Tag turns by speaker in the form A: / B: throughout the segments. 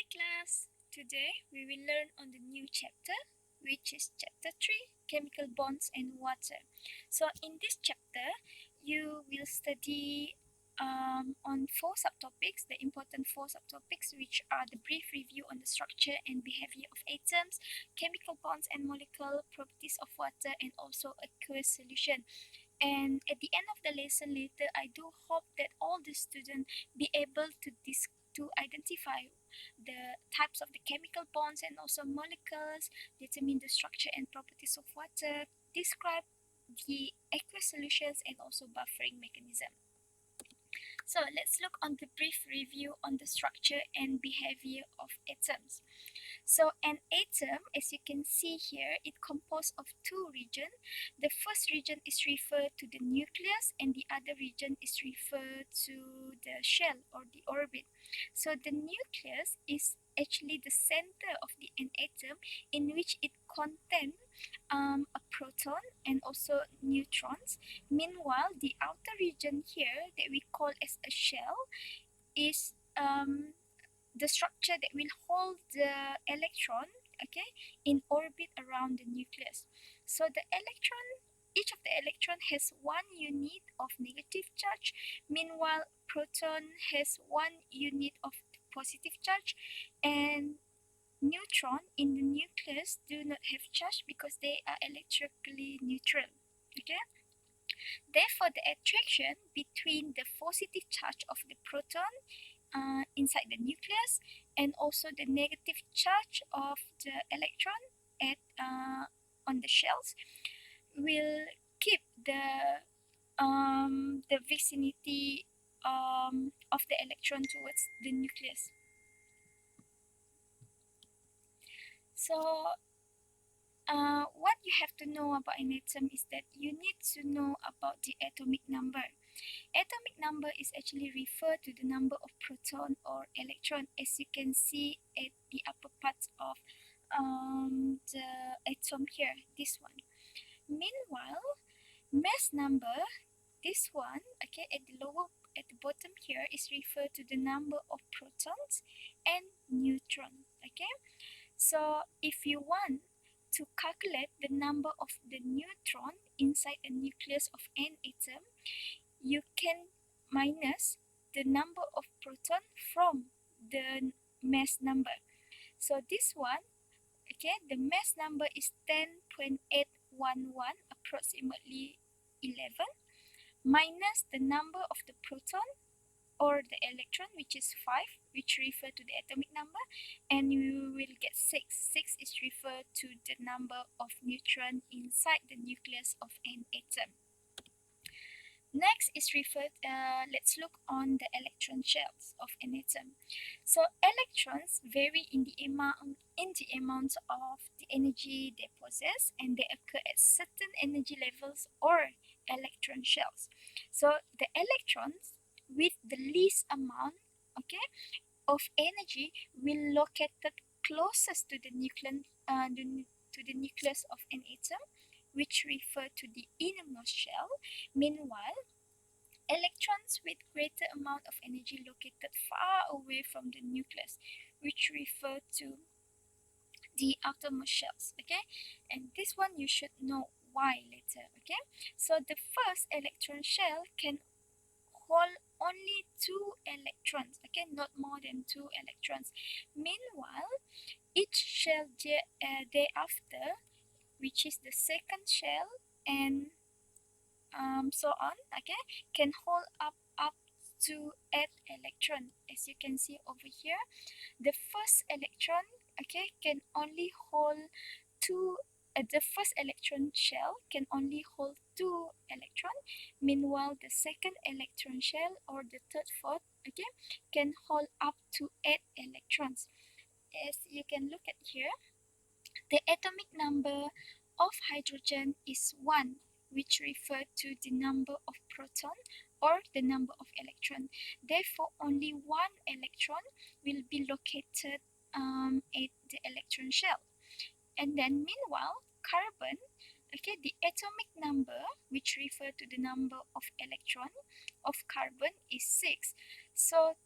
A: Hi class! Today we will learn on the new chapter, which is chapter 3, Chemical Bonds and Water. So in this chapter, you will study on 4 subtopics, the important 4 subtopics, which are the brief review on the structure and behavior of atoms, chemical bonds and molecular properties of water, and also aqueous solution. And at the end of the lesson later, I do hope that all the students be able to identify the types of the chemical bonds and also molecules, determine the structure and properties of water, describe the aqueous solutions, and also buffering mechanism. So let's look on the brief review on the structure and behavior of atoms. So an atom, as you can see here, it composed of 2 regions. The first region is referred to the nucleus and the other region is referred to the shell or the orbit. So the nucleus is actually the center of an atom in which it contains a proton and also neutrons. Meanwhile, the outer region here that we call as a shell is the structure that will hold the electron, okay, in orbit around the nucleus. So the electron, each of the electron has 1 unit of negative charge, meanwhile proton has 1 unit of positive charge, and neutron in the nucleus do not have charge because they are electrically neutral. Okay. Therefore, the attraction between the positive charge of the proton inside the nucleus and also the negative charge of the electron at on the shells will keep the vicinity of the electron towards the nucleus. So what you have to know about an atom is that you need to know about the atomic number. Atomic number is actually referred to the number of proton or electron, as you can see at the upper part of the atom here, this one. Meanwhile, mass number, this one, okay, at the bottom here is referred to the number of protons and neutrons. Okay, so if you want to calculate the number of the neutron inside the nucleus of an atom, you can minus the number of proton from the mass number. So this one, okay, the mass number is 10.811, approximately 11, minus the number of the proton or the electron, which is 5, which refer to the atomic number, and you will get 6. 6 is referred to the number of neutron inside the nucleus of an atom. Next is let's look on the electron shells of an atom. So electrons vary in the amount of the energy they possess, and they occur at certain energy levels or electron shells. So the electrons with the least amount, okay, of energy will located closest to the nucleus of an atom, which refer to the innermost shell. Meanwhile, electrons with greater amount of energy located far away from the nucleus, which refer to the outermost shells. Okay, and this one you should know why later. Okay, so the first electron shell can hold only 2 electrons, okay, not more than 2 electrons. Meanwhile, each shell thereafter, which is the second shell and so on, okay, can hold up to 8 electrons. As you can see over here, the first electron, okay, can only hold two. The first electron shell can only hold 2 electrons. Meanwhile, the second electron shell or the third, fourth, okay, can hold up to 8 electrons. As you can look at here, the atomic number of hydrogen is 1, which refers to the number of proton or the number of electron. Therefore, only 1 electron will be located at the electron shell. And then meanwhile, carbon, okay, the atomic number, which refer to the number of electron of carbon, is 6. So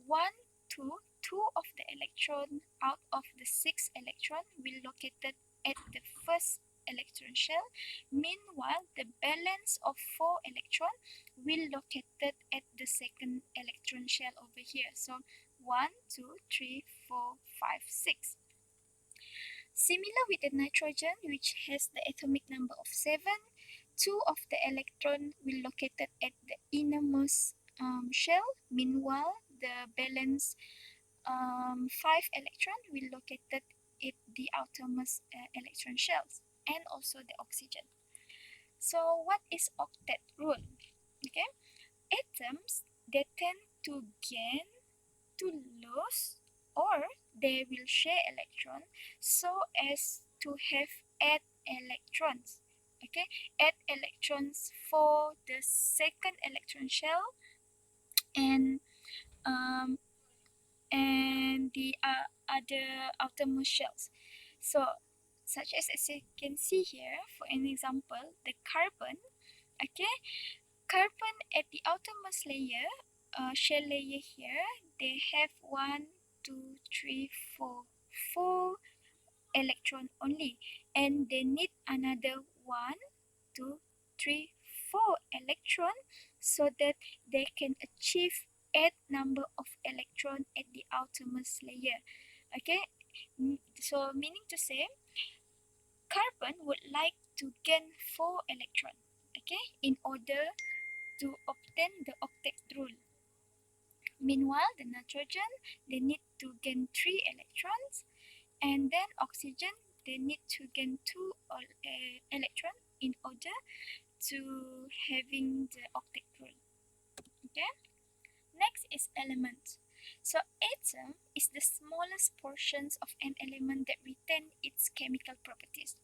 A: 1, 2, 2 of the electron out of the 6 electron will located at the first electron shell. Meanwhile, the balance of 4 electron will located at the second electron shell over here. So 1, 2, 3, 4, 5, 6. Similar with the nitrogen, which has the atomic number of 7, 2 of the electron will located at the innermost shell. Meanwhile, the balance 5 electron will located at the outermost electron shells, and also the oxygen. So what is octet rule? Okay, atoms, they tend to gain, to lose, or they will share electron so as to have 8 electrons. Okay, 8 electrons for the second electron shell, and um, the other outermost shells. So such as you can see here, for an example, the carbon. Okay, carbon at the outermost layer, shell layer here, they have 1, 2, 3, 4, 4 electron only, and they need another 1, 2, 3, 4 electron so that they can achieve 8 number of electron at the outermost layer. Okay, so meaning to say, carbon would like to gain 4 electron, okay, in order to obtain the octet rule. Meanwhile, the nitrogen, they need to gain 3 electrons, and then oxygen, they need to gain 2 electron in order to having the octet rule. Okay, next is element. So atom is the smallest portions of an element that retain its chemical properties.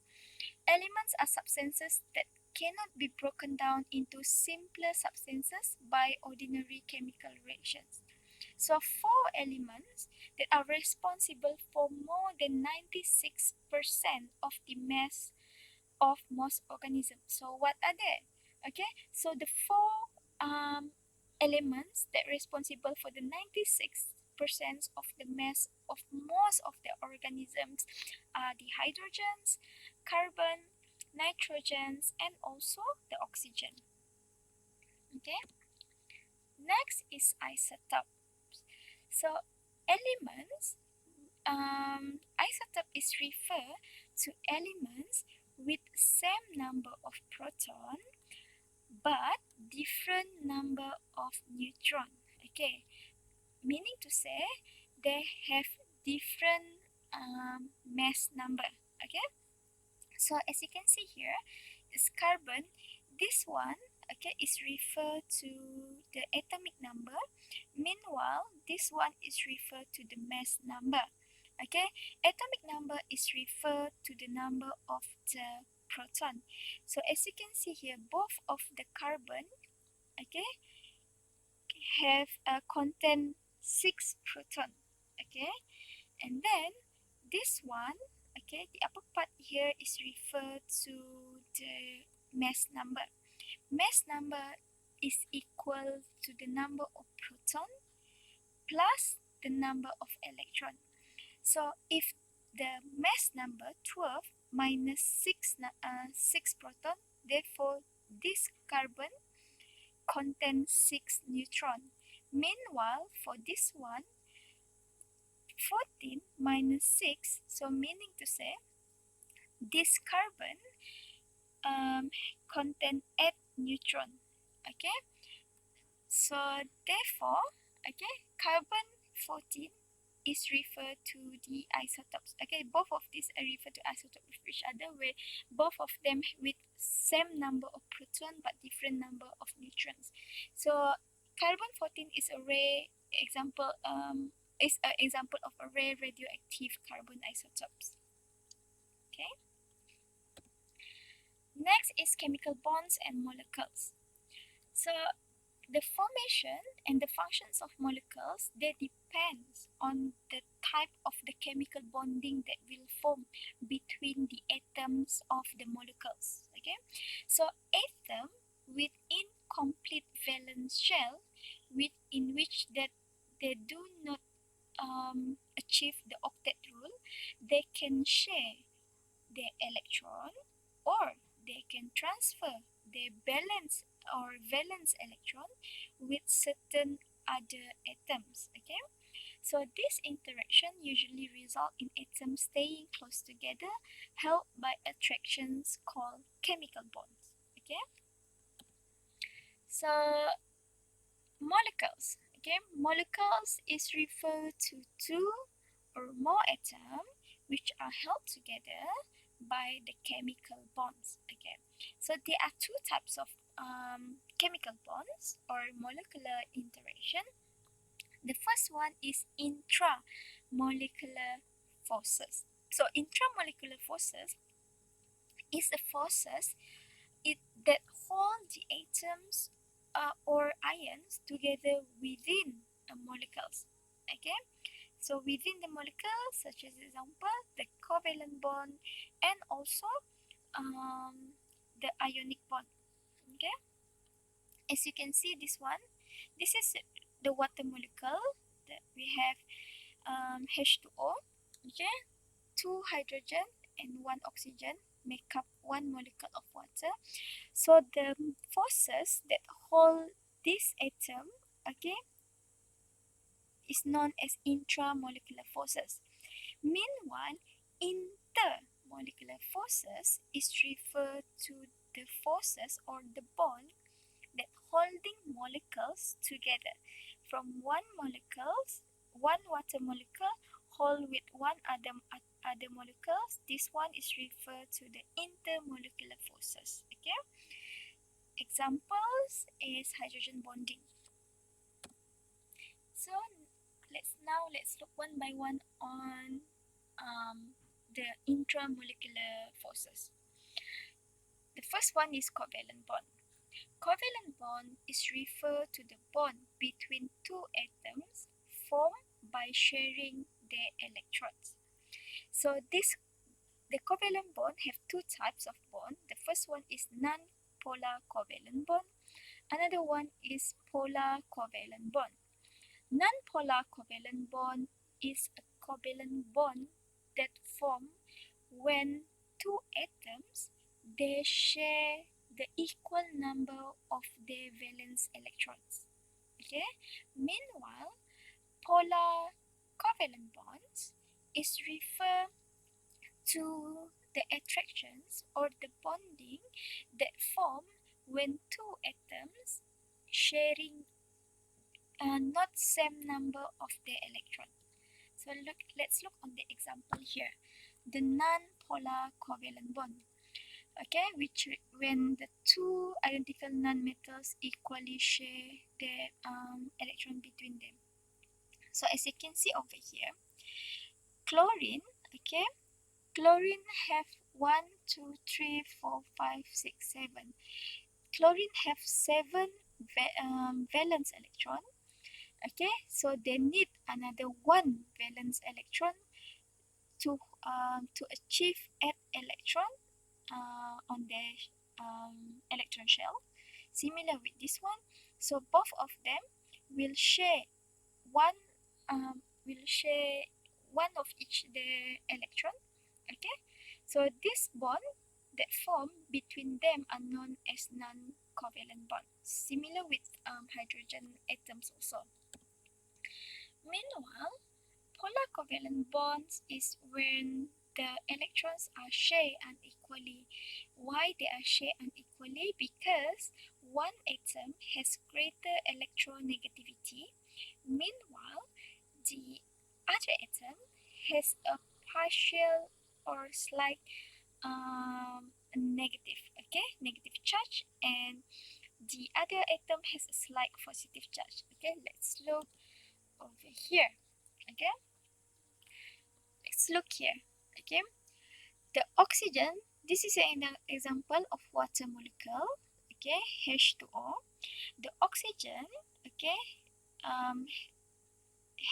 A: Elements are substances that cannot be broken down into simpler substances by ordinary chemical reactions. So 4 elements that are responsible for more than 96% of the mass of most organisms. So what are they? Okay, so the 4 elements that responsible for the 96% of the mass of most of the organisms are the hydrogens, carbon, nitrogens, and also the oxygen. Okay, next is isotopes. So elements, isotope is referred to elements with same number of proton but different number of neutron. Okay, meaning to say they have different mass number. Okay, so as you can see here, is carbon. This one, okay, is referred to the atomic number. Meanwhile, this one is referred to the mass number. Okay, atomic number is referred to the number of the proton. So as you can see here, both of the carbon, okay, have contain 6 proton. Okay, and then this one, okay, the upper part here is referred to the mass number. Mass number is equal to the number of proton plus the number of electron. So if the mass number 12 minus 6 proton, therefore this carbon contains 6 neutron. Meanwhile, for this one, 14 minus 6, so meaning to say this carbon contain 8 neutron. Okay, so therefore, okay, carbon 14 is referred to the isotopes. Okay, both of these are referred to isotopes with each other, where both of them with same number of proton but different number of neutrons. So carbon 14 is a rare example. Is an example of a rare radioactive carbon isotopes. Okay. Next is chemical bonds and molecules. So the formation and the functions of molecules, they depends on the type of the chemical bonding that will form between the atoms of the molecules. Okay, so atom with incomplete valence shell, in which that they do not achieve the octet rule, they can share their electron, or they can transfer their valence electron with certain other atoms. Okay, so this interaction usually result in atoms staying close together, held by attractions called chemical bonds. Okay, so molecules. Okay, molecules is referred to two or more atoms which are held together by the chemical bonds. Okay, so there are two types of chemical bonds or molecular interaction. The first one is intramolecular forces. So intramolecular forces is the forces that hold the atoms or ions together within a molecules. Okay, so within the molecules, such as example, the covalent bond and also the ionic bond. Okay, as you can see, this is the water molecule that we have H2O. Okay, two hydrogen and one oxygen make up one molecule of water. So the forces that hold this atom, okay, is known as intramolecular forces. Meanwhile, intermolecular forces is referred to the forces or the bond that holding molecules together from one water molecule hold with one other molecules. This one is referred to the intermolecular forces. Okay, examples is hydrogen bonding. So let's look one by one on the intramolecular forces. The first one is covalent bond. Covalent bond is referred to the bond between two atoms formed by sharing their electrons. So the covalent bond have two types of bond. The first one is non-polar covalent bond. Another one is polar covalent bond. Non-polar covalent bond is a covalent bond that form when two atoms they share the equal number of their valence electrons. Okay? Meanwhile, polar covalent bonds is referred to the attractions or the bonding that form when two atoms sharing not same number of their electrons. So let's look on the example here. The non-polar covalent bond. Okay, which when the two identical nonmetals equally share their electron between them. So as you can see over here, chlorine, okay, chlorine have 1, 2, 3, 4, 5, 6, 7. Chlorine have 7 valence electron. Okay, so they need another one valence electron to achieve 8 electron on their electron shell. Similar with this one, so both of them will share one will share one of each their electron. Okay, so this bond that form between them are known as non-covalent bond, similar with hydrogen atoms also. Meanwhile, polar covalent bonds is when the electrons are shared unequally. Why they are shared unequally? Because one atom has greater electronegativity, meanwhile the other atom has a partial or slight negative, okay, negative charge, and the other atom has a slight positive charge. Okay, let's look over here. Okay, let's look here. Okay, the oxygen, this is an example of water molecule. Okay, H2O. The oxygen, okay, um,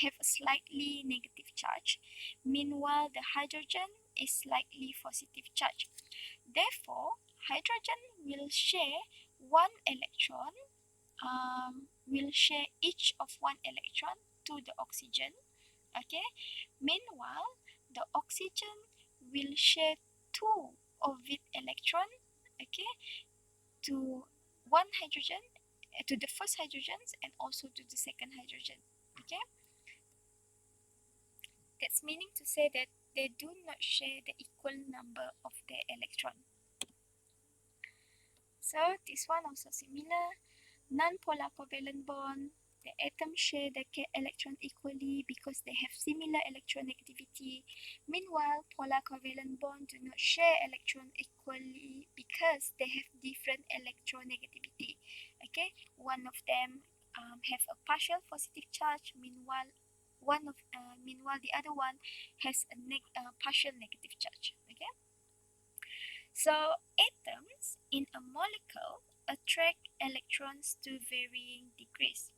A: have a slightly negative charge. Meanwhile, the hydrogen is slightly positive charge. Therefore, hydrogen will share one electron, will share each of one electron to the oxygen. Okay. Meanwhile, the oxygen will share two of its electron, okay, to one hydrogen, to the first hydrogens and also to the second hydrogen. Okay. That's meaning to say that they do not share the equal number of their electron. So this one also similar. Non-polar covalent bond, the atoms share the electron equally because they have similar electronegativity. Meanwhile, polar covalent bonds do not share electron equally because they have different electronegativity. Okay, one of them have a partial positive charge, meanwhile the other one has a partial negative charge. Okay. So atoms in a molecule attract electrons to varying degrees.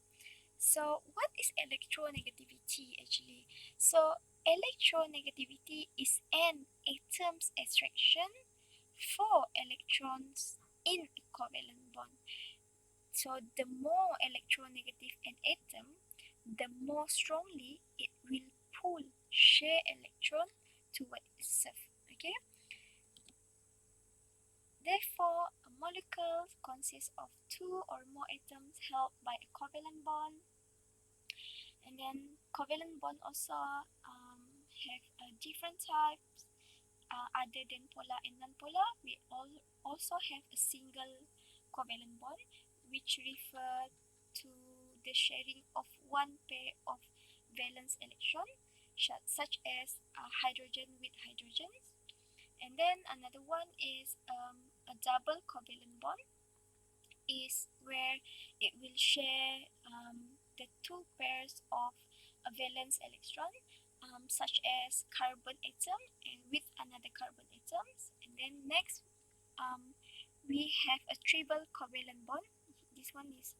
A: So what is electronegativity actually? So electronegativity is an atom's attraction for electrons in a covalent bond. So the more electronegative an atom, the more strongly it will pull share electron toward itself. Okay? Therefore, a molecule consists of two or more atoms held by a covalent bond. And then covalent bond also have different types other than polar and non-polar. We also have a single covalent bond, which refer to the sharing of one pair of valence electron, such as hydrogen with hydrogens. And then another one is a double covalent bond, is where it will share the two pairs of a valence electron, such as carbon atom and with another carbon atoms. And then next, we have a triple covalent bond. This one is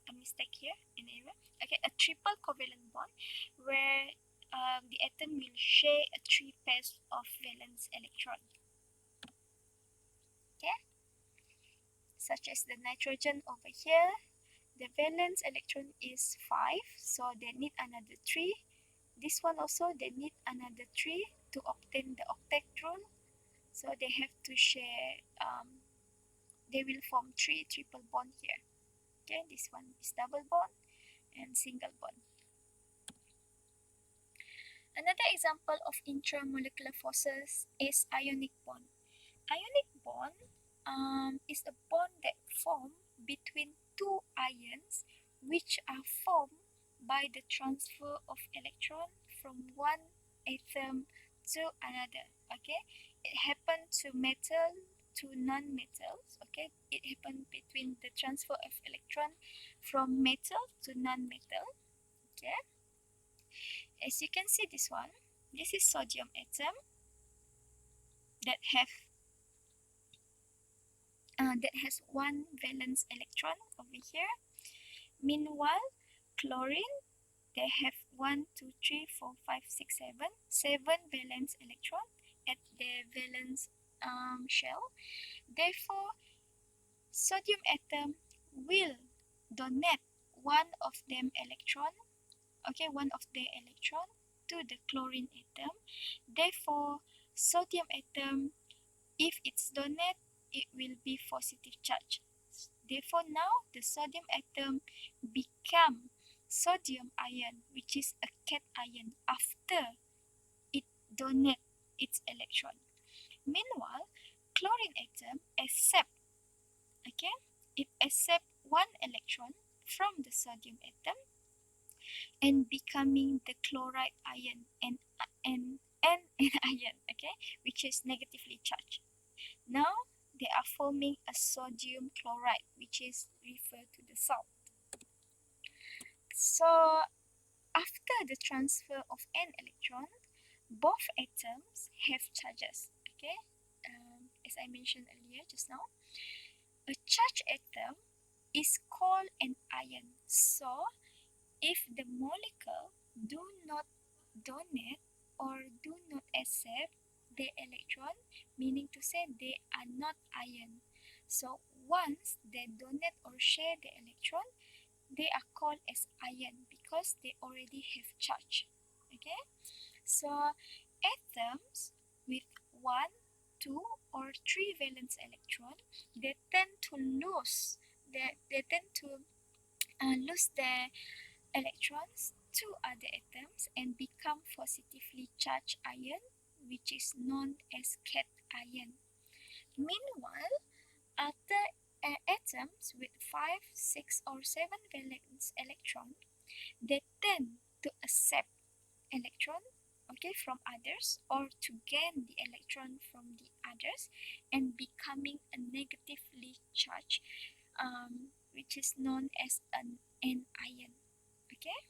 A: a mistake here in error. Okay, a triple covalent bond where the atom will share a three pairs of valence electron. Okay, such as the nitrogen over here. The valence electron is 5, so they need another 3. This one also, they need another 3 to obtain the octet rule. So they have to share, they will form 3 triple bond here. Okay, this one is double bond and single bond. Another example of intramolecular forces is ionic bond. Ionic bond is a bond that forms between two ions which are formed by the transfer of electron from one atom to another. Okay, it happens to metal to non-metals. Okay, it happens between the transfer of electron from metal to non-metal. Okay, as you can see this one, this is sodium atom that have that has one valence electron over here. Meanwhile, chlorine, they have 7 valence electron at their valence shell. Therefore, sodium atom will donate one of them electron, okay, one of their electron to the chlorine atom. Therefore, sodium atom, if it's donate, it will be positive charge. Therefore, now the sodium atom become sodium ion, which is a cation after it donate its electron. Meanwhile, chlorine atom accept, okay, it accept one electron from the sodium atom and becoming the chloride ion and an ion, okay, which is negatively charged. Now they are forming a sodium chloride, which is referred to the salt. So after the transfer of an electron, both atoms have charges. Okay, as I mentioned earlier just now, a charged atom is called an ion. So if the molecule do not donate or do not accept the electron, meaning to say they are not ion. So once they donate or share the electron, they are called as ion because they already have charge. Okay, so atoms with one, two, or three valence electron, they tend to lose. They tend to lose their electrons to other atoms and become positively charged ion, which is known as cation. Meanwhile, other atoms with 5, 6, or 7 valence electron, they tend to accept electron, okay, from others, or to gain the electron from the others and becoming a negatively charged, which is known as an anion. Okay,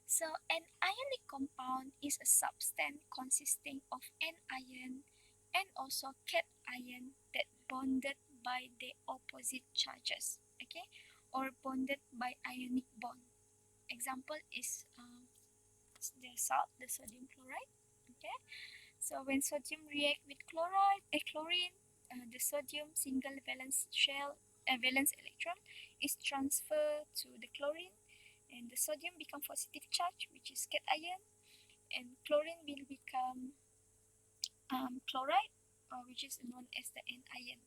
A: so an ionic compound is a substance consisting of anion and also cation that bonded by the opposite charges, okay, or bonded by ionic bond. Example is the salt, the sodium chloride. Okay, so when sodium react with chlorine, the sodium single valence valence electron is transferred to the chlorine, and the sodium become positive charge, which is cation, and chlorine will become chloride, which is known as the anion.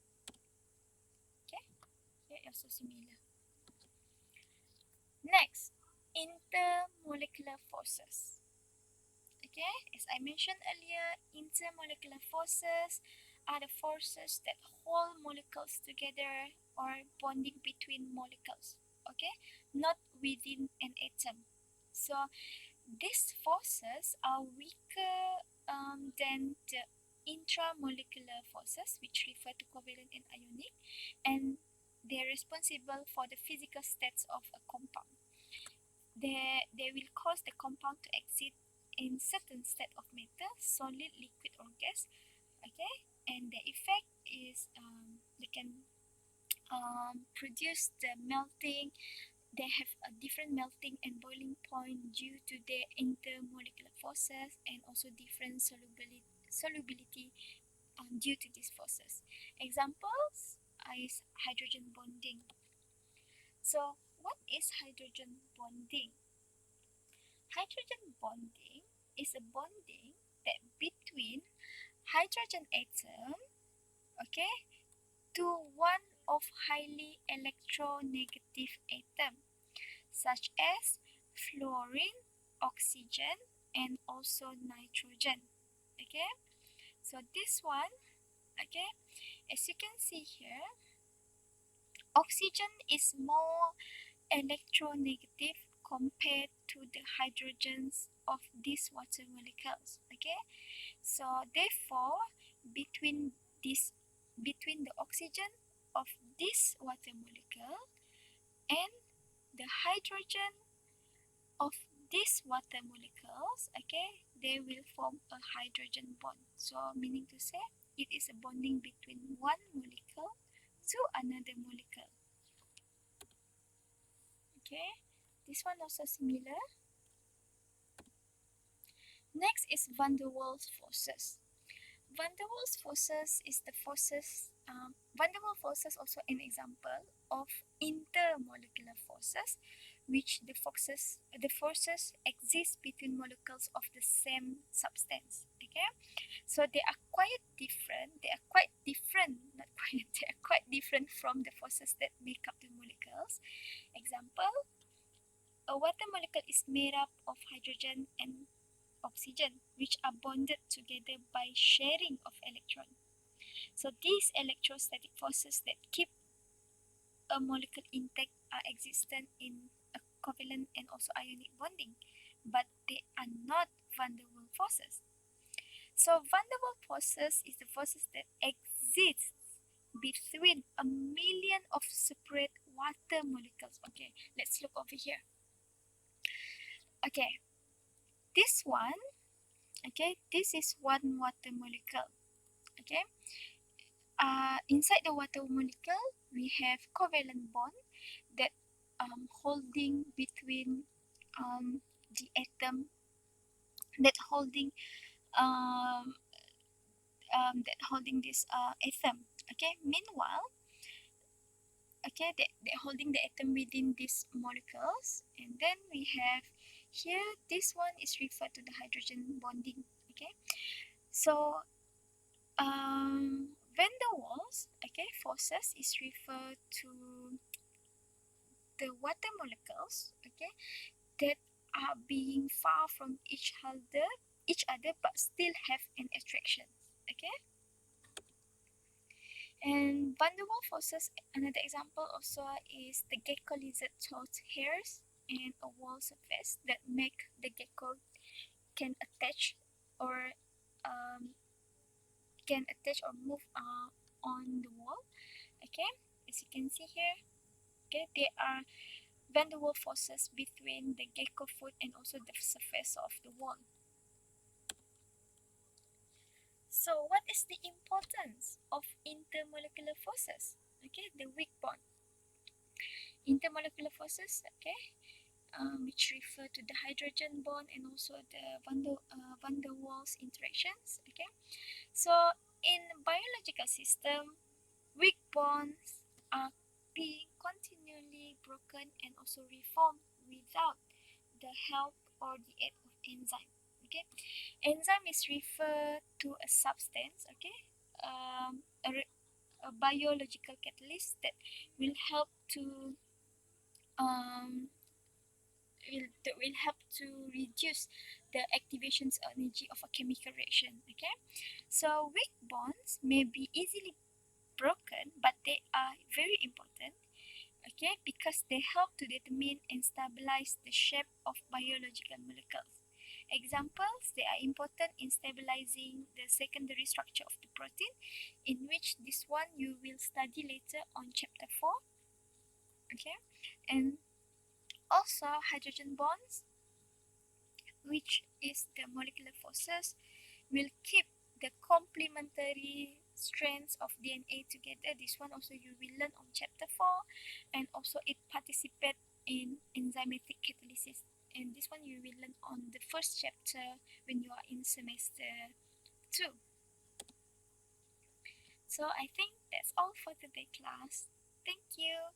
A: Okay, here also similar. Next, intermolecular forces. Okay, as I mentioned earlier, intermolecular forces are the forces that hold molecules together or bonding between molecules. Okay, not within an atom. So these forces are weaker than the intramolecular forces, which refer to covalent and ionic, and they're responsible for the physical states of a compound. They will cause the compound to exist in certain state of matter, solid, liquid, or gas. Okay, and the effect is they can produce the melting. They have a different melting and boiling point due to their intermolecular forces and also different solubility due to these forces. Examples is hydrogen bonding. So, what is hydrogen bonding? Hydrogen bonding is a bonding that between hydrogen atom, okay, to one of highly electronegative atom such as fluorine, oxygen, and also nitrogen. Okay, so this one, okay, as you can see here, oxygen is more electronegative compared to the hydrogens of these water molecules. Okay, so therefore between this between the oxygen of this water molecule and the hydrogen of these water molecules, okay, they will form a hydrogen bond. So meaning to say it is a bonding between one molecule to another molecule. Okay, this one also similar. Next is van der Waals forces. Van der Waals forces is the forces. Van der Waals forces also an example of intermolecular forces, which the forces exist between molecules of the same substance. Okay, so they are quite different. They are quite different, not quite. They are quite different from the forces that make up the molecules. Example: a water molecule is made up of hydrogen and oxygen, which are bonded together by sharing of electrons. So these electrostatic forces that keep a molecule intact are existent in a covalent and also ionic bonding, but they are not van der Waals forces. So van der Waals forces is the forces that exist between a million of separate water molecules. Okay, let's look over here. Okay, this one, okay, this is one water molecule. Okay, inside the water molecule, we have covalent bond that holding between the atom that holding um, this atom. Okay. Meanwhile, okay, they holding the atom within these molecules, and then we have Here, this one is referred to the hydrogen bonding. Okay, so van der Waals, okay, forces is referred to the water molecules, okay, that are being far from each other but still have an attraction. Okay, and van der Waals forces, another example also is the gecko lizard toad hairs and a wall surface that make the gecko can attach or um, move on the wall. Okay, as you can see here, okay, there are van der Waals forces between the gecko foot and also the surface of the wall. So what is the importance of intermolecular forces? Okay, the weak bond. Intermolecular forces, okay, which refer to the hydrogen bond and also the van der Waals interactions. Okay, so in biological system, weak bonds are being continually broken and also reformed without the help or the aid of enzyme. Okay, enzyme is referred to a substance. Okay, a biological catalyst that will help to um, that will help to reduce the activation energy of a chemical reaction. Okay, so weak bonds may be easily broken, but they are very important, okay, because they help to determine and stabilize the shape of biological molecules. Examples, they are important in stabilizing the secondary structure of the protein, in which this one you will study later on chapter 4. Okay, and also hydrogen bonds, which is the molecular forces, will keep the complementary strands of DNA together. This one also you will learn on chapter 4, and also it participate in enzymatic catalysis. And this one you will learn on the first chapter when you are in semester 2. So I think that's all for today class. Thank you.